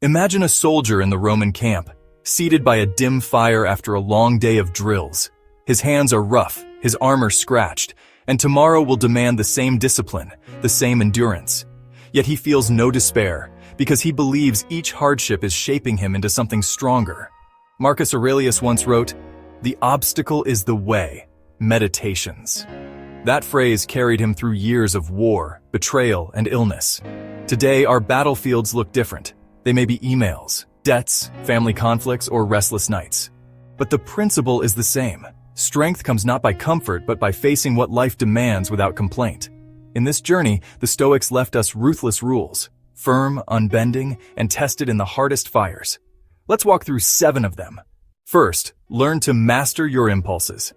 Imagine a soldier in the Roman camp, seated by a dim fire after a long day of drills. His hands are rough, his armor scratched, and tomorrow will demand the same discipline, the same endurance. Yet he feels no despair, because he believes each hardship is shaping him into something stronger. Marcus Aurelius once wrote, "The obstacle is the way, meditations." That phrase carried him through years of war, betrayal, and illness. Today, our battlefields look different. They may be emails, debts, family conflicts, or restless nights. But the principle is the same. Strength comes not by comfort, but by facing what life demands without complaint. In this journey, the Stoics left us ruthless rules, firm, unbending, and tested in the hardest fires. Let's walk through 7 of them. First, learn to master your impulses.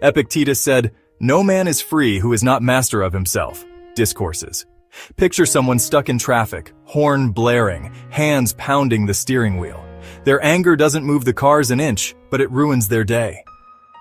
Epictetus said, "No man is free who is not master of himself." Discourses. Picture someone stuck in traffic, horn blaring, hands pounding the steering wheel. Their anger doesn't move the cars an inch, but it ruins their day.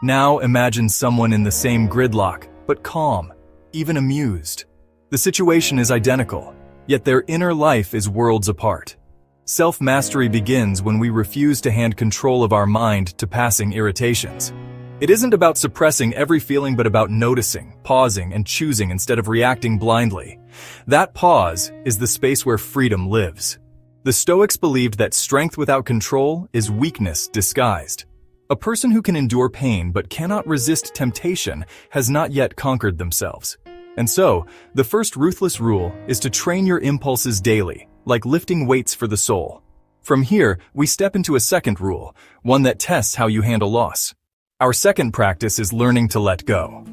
Now imagine someone in the same gridlock, but calm, even amused. The situation is identical, yet their inner life is worlds apart. Self-mastery begins when we refuse to hand control of our mind to passing irritations. It isn't about suppressing every feeling, but about noticing, pausing, and choosing instead of reacting blindly. That pause is the space where freedom lives. The Stoics believed that strength without control is weakness disguised. A person who can endure pain but cannot resist temptation has not yet conquered themselves. And so, the first ruthless rule is to train your impulses daily, like lifting weights for the soul. From here, we step into a second rule, one that tests how you handle loss. Our second practice is learning to let go.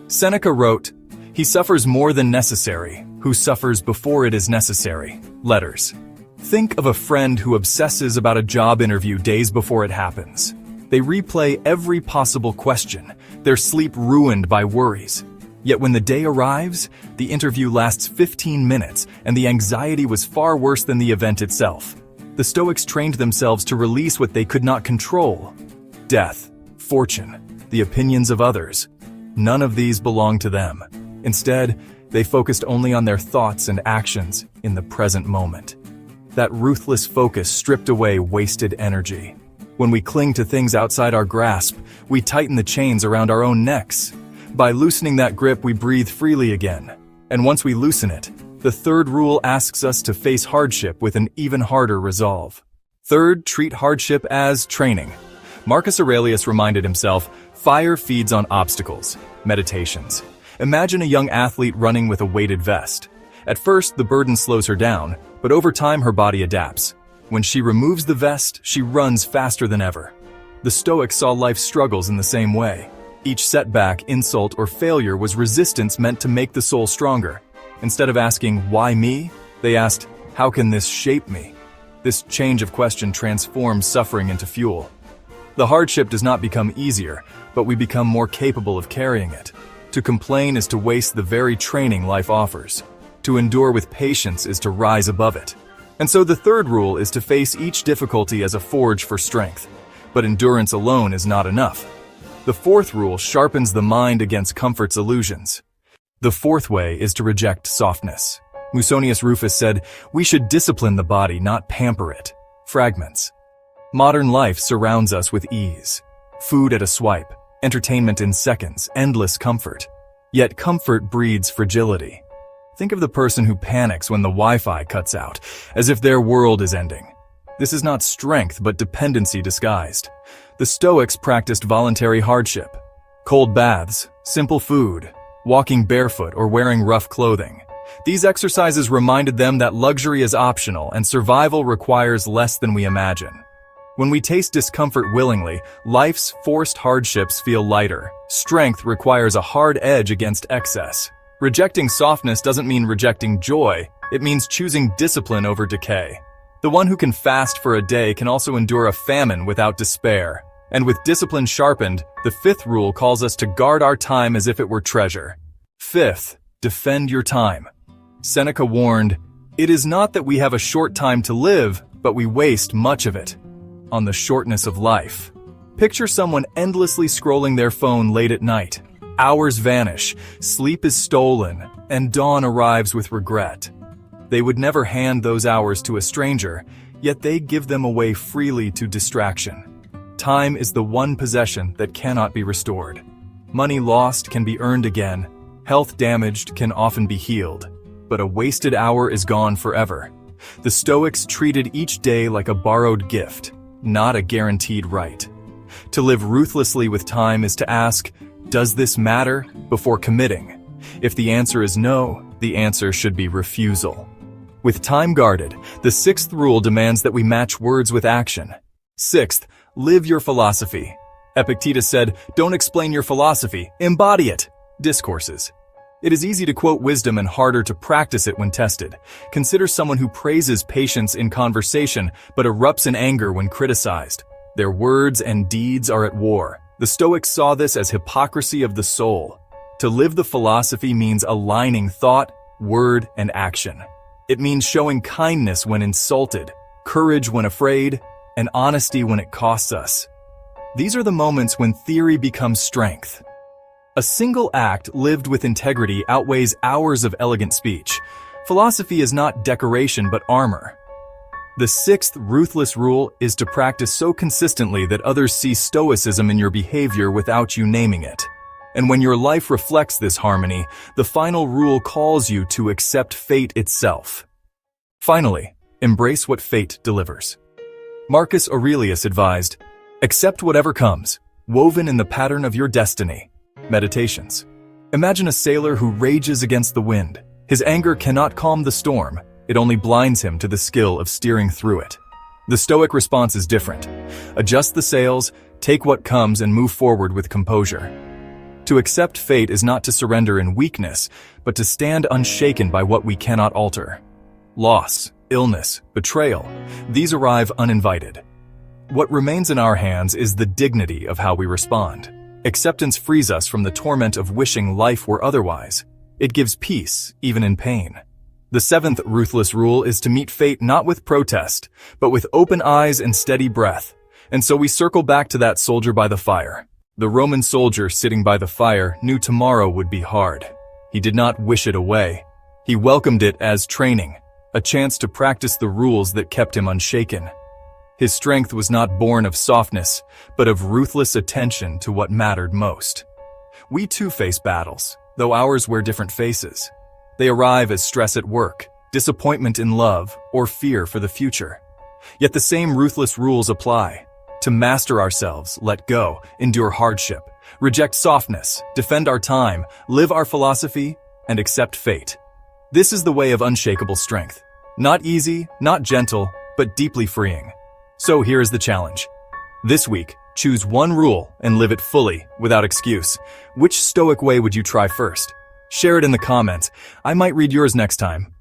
Seneca wrote, "He suffers more than necessary, who suffers before it is necessary." Letters. Think of a friend who obsesses about a job interview days before it happens. They replay every possible question, their sleep ruined by worries. Yet when the day arrives, the interview lasts 15 minutes, and the anxiety was far worse than the event itself. The Stoics trained themselves to release what they could not control. Death, fortune, the opinions of others. None of these belonged to them. Instead, they focused only on their thoughts and actions in the present moment. That ruthless focus stripped away wasted energy. When we cling to things outside our grasp, we tighten the chains around our own necks. By loosening that grip, we breathe freely again. And once we loosen it, the third rule asks us to face hardship with an even harder resolve. Third, treat hardship as training. Marcus Aurelius reminded himself, "Fire feeds on obstacles." Meditations. Imagine a young athlete running with a weighted vest. At first, the burden slows her down, but over time her body adapts. When she removes the vest, she runs faster than ever. The Stoics saw life's struggles in the same way. Each setback, insult, or failure was resistance meant to make the soul stronger. Instead of asking, "Why me?" they asked, "How can this shape me?" This change of question transforms suffering into fuel. The hardship does not become easier, but we become more capable of carrying it. To complain is to waste the very training life offers. To endure with patience is to rise above it. And so the third rule is to face each difficulty as a forge for strength. But endurance alone is not enough. The fourth rule sharpens the mind against comfort's illusions. The fourth way is to reject softness. Musonius Rufus said, "We should discipline the body, not pamper it." Fragments. Modern life surrounds us with ease. Food at a swipe, entertainment in seconds, endless comfort. Yet comfort breeds fragility. Think of the person who panics when the Wi-Fi cuts out, as if their world is ending. This is not strength, but dependency disguised. The Stoics practiced voluntary hardship. Cold baths, simple food, walking barefoot or wearing rough clothing. These exercises reminded them that luxury is optional and survival requires less than we imagine. When we taste discomfort willingly, life's forced hardships feel lighter. Strength requires a hard edge against excess. Rejecting softness doesn't mean rejecting joy, it means choosing discipline over decay. The one who can fast for a day can also endure a famine without despair. And with discipline sharpened, the fifth rule calls us to guard our time as if it were treasure. Fifth, defend your time. Seneca warned, "It is not that we have a short time to live, but we waste much of it." On the shortness of life. Picture someone endlessly scrolling their phone late at night. Hours vanish, sleep is stolen, and dawn arrives with regret. They would never hand those hours to a stranger, yet they give them away freely to distraction. Time is the one possession that cannot be restored. Money lost can be earned again. Health damaged can often be healed. But a wasted hour is gone forever. The Stoics treated each day like a borrowed gift, not a guaranteed right. To live ruthlessly with time is to ask, does this matter, before committing? If the answer is no, the answer should be refusal. With time guarded, the sixth rule demands that we match words with action. Sixth, live your philosophy. Epictetus said, don't explain your philosophy, embody it. Discourses. It is easy to quote wisdom and harder to practice it when tested. Consider someone who praises patience in conversation but erupts in anger when criticized. Their words and deeds are at war. The Stoics saw this as hypocrisy of the soul. To live the philosophy means aligning thought, word, and action. It means showing kindness when insulted, courage when afraid, and honesty when it costs us. These are the moments when theory becomes strength. A single act lived with integrity outweighs hours of elegant speech. Philosophy is not decoration but armor. The sixth ruthless rule is to practice so consistently that others see Stoicism in your behavior without you naming it. And when your life reflects this harmony, the final rule calls you to accept fate itself. Finally, embrace what fate delivers. Marcus Aurelius advised, accept whatever comes, woven in the pattern of your destiny. Meditations. Imagine a sailor who rages against the wind. His anger cannot calm the storm. It only blinds him to the skill of steering through it. The Stoic response is different. Adjust the sails, take what comes, and move forward with composure. To accept fate is not to surrender in weakness, but to stand unshaken by what we cannot alter. Loss, illness, betrayal, these arrive uninvited. What remains in our hands is the dignity of how we respond. Acceptance frees us from the torment of wishing life were otherwise. It gives peace, even in pain. The seventh ruthless rule is to meet fate not with protest, but with open eyes and steady breath. And so we circle back to that soldier by the fire. The Roman soldier sitting by the fire knew tomorrow would be hard. He did not wish it away. He welcomed it as training, a chance to practice the rules that kept him unshaken. His strength was not born of softness, but of ruthless attention to what mattered most. We too face battles, though ours wear different faces. They arrive as stress at work, disappointment in love, or fear for the future. Yet the same ruthless rules apply. To master ourselves, let go, endure hardship, reject softness, defend our time, live our philosophy, and accept fate. This is the way of unshakable strength. Not easy, not gentle, but deeply freeing. So here is the challenge. This week, choose one rule and live it fully, without excuse. Which Stoic way would you try first? Share it in the comments. I might read yours next time.